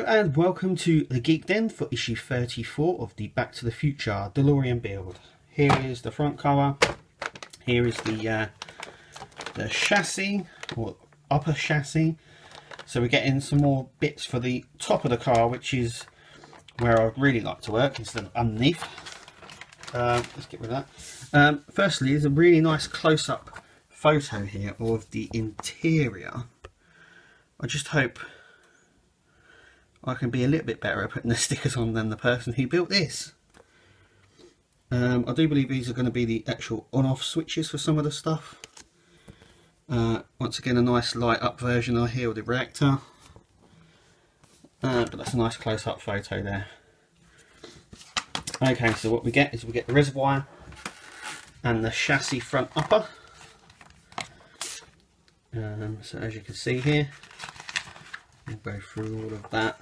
Hello and welcome to the Geek Den for issue 34 of the Back to the Future DeLorean build. Here is the front cover. Here is the chassis, or upper chassis. So we're getting some more bits for the top of the car, which is where I'd really like to work instead of underneath. Let's get rid of that. Firstly, there's a really nice close-up photo here of the interior. I just hope I can be a little bit better at putting the stickers on than the person who built this. I do believe these are going to be the actual on-off switches for some of the stuff. Once again, a nice light up version I hear of the reactor. But that's a nice close-up photo there. Okay, so what we get is we get the reservoir and the chassis front upper. So as you can see here, we'll go through all of that.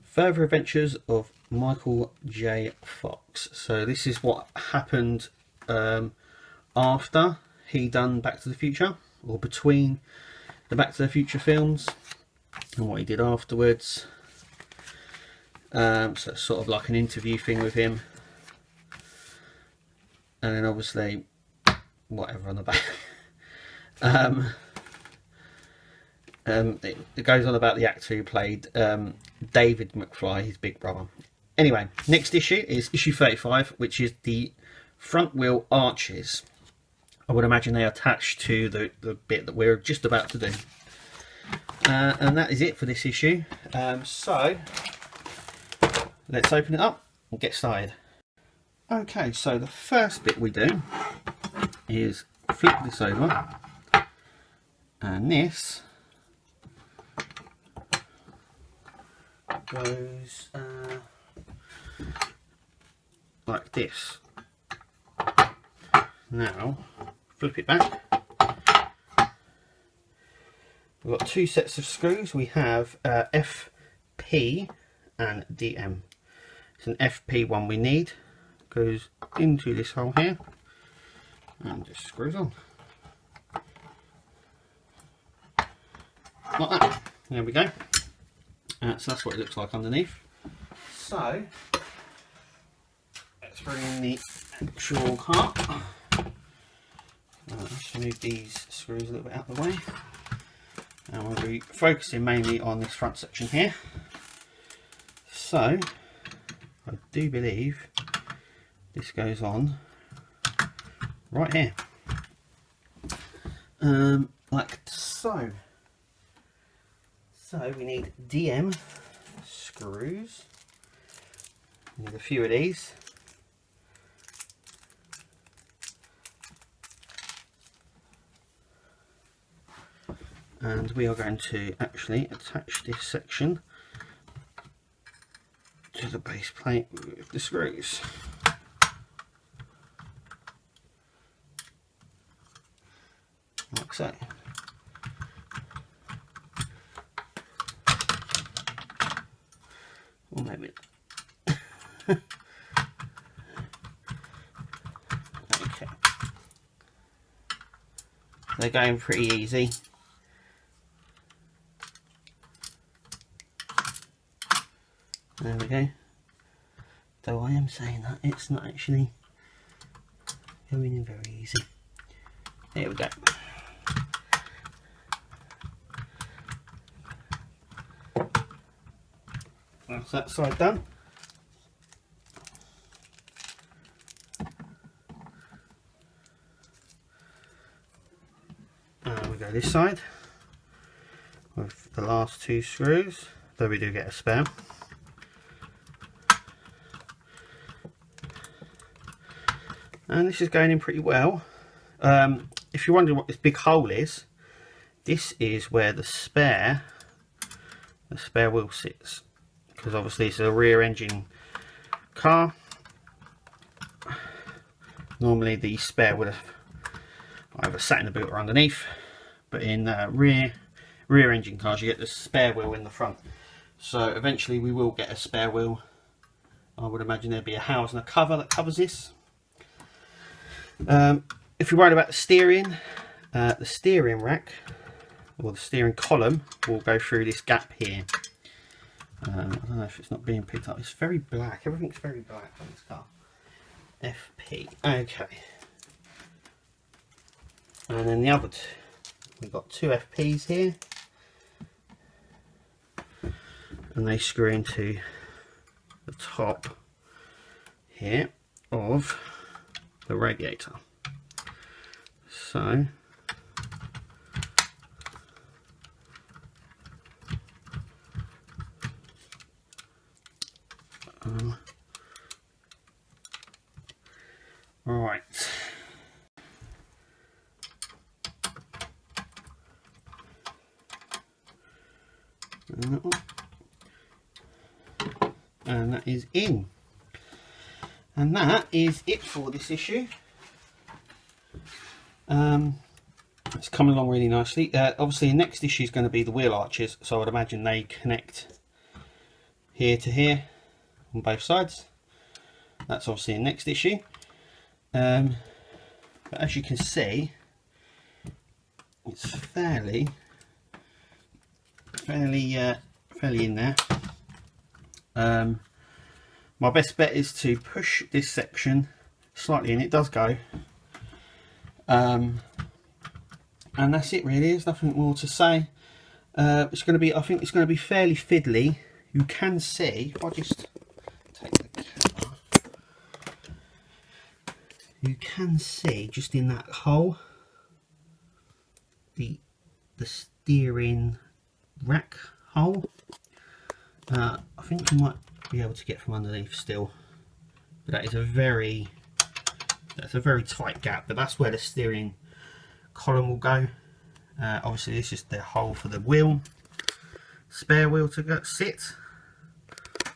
Further adventures of Michael J. Fox. So this is what happened after he done Back to the Future, or between the Back to the Future films, and what he did afterwards. So it's sort of like an interview thing with him, and then obviously whatever on the back. It goes on about the actor who played David McFly, his big brother. Anyway, next issue is issue 35, which is the front wheel arches. I would imagine they attach to the bit that we're just about to do. And that is it for this issue. So let's open it up and get started. Okay, so the first bit we do is flip this over, and this goes like this. Now flip it back. We've got two sets of screws. We have FP and DM. It's an FP one we need. Goes into this hole here and just screws on like that. There we go. So that's what it looks like underneath. So let's bring in the actual cart. Let's move these screws a little bit out of the way, and we'll be focusing mainly on this front section here. So I do believe this goes on right here, like so. So we need DM screws. We need a few of these. And we are going to actually attach this section to the base plate with the screws. Like so. Or maybe okay. They're going pretty easy. There we go. Though I am saying that, it's not actually going in very easy. There we go. That's that side done. And we go this side with the last two screws, though we do get a spare. And this is going in pretty well. If you're wondering what this big hole is, this is where the spare wheel sits. Because obviously it's a rear engine car. Normally the spare would have either sat in the boot or underneath, but in rear engine cars you get the spare wheel in the front. So eventually we will get a spare wheel. I would imagine there'd be a house and a cover that covers this. If you're worried about the steering rack, or the steering column will go through this gap here. I don't know if it's not being picked up. It's very black. Everything's very black on this car. FP. Okay. And then the other two. We've got two FPs here. And they screw into the top here of the radiator. So right. And that is in. And that is it for this issue. It's coming along really nicely. Obviously, the next issue is going to be the wheel arches, so I'd imagine they connect here to here on both sides. That's obviously the next issue. But as you can see, it's fairly in there. My best bet is to push this section slightly, and it does go. And that's it really. There's nothing more to say. It's going to be, I think it's going to be fairly fiddly. You can see, if I just take the camera, you can see just in that hole the steering rack hole. I think you might be able to get from underneath still, but that's a very tight gap. But that's where the steering column will go. Obviously this is the hole for the wheel, spare wheel to sit.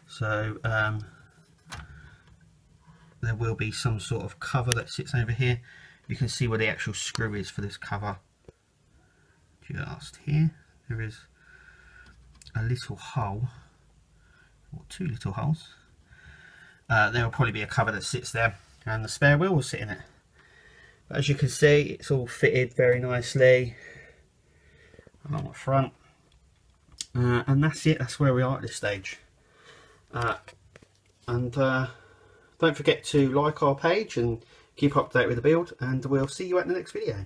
So there will be some sort of cover that sits over here. You can see where the actual screw is for this cover. Just here there is a little hole, or two little holes. There will probably be a cover that sits there, and the spare wheel will sit in it. But as you can see, it's all fitted very nicely along the front, and that's it. That's where we are at this stage. Don't forget to like our page and keep up to date with the build, and we'll see you at the next video.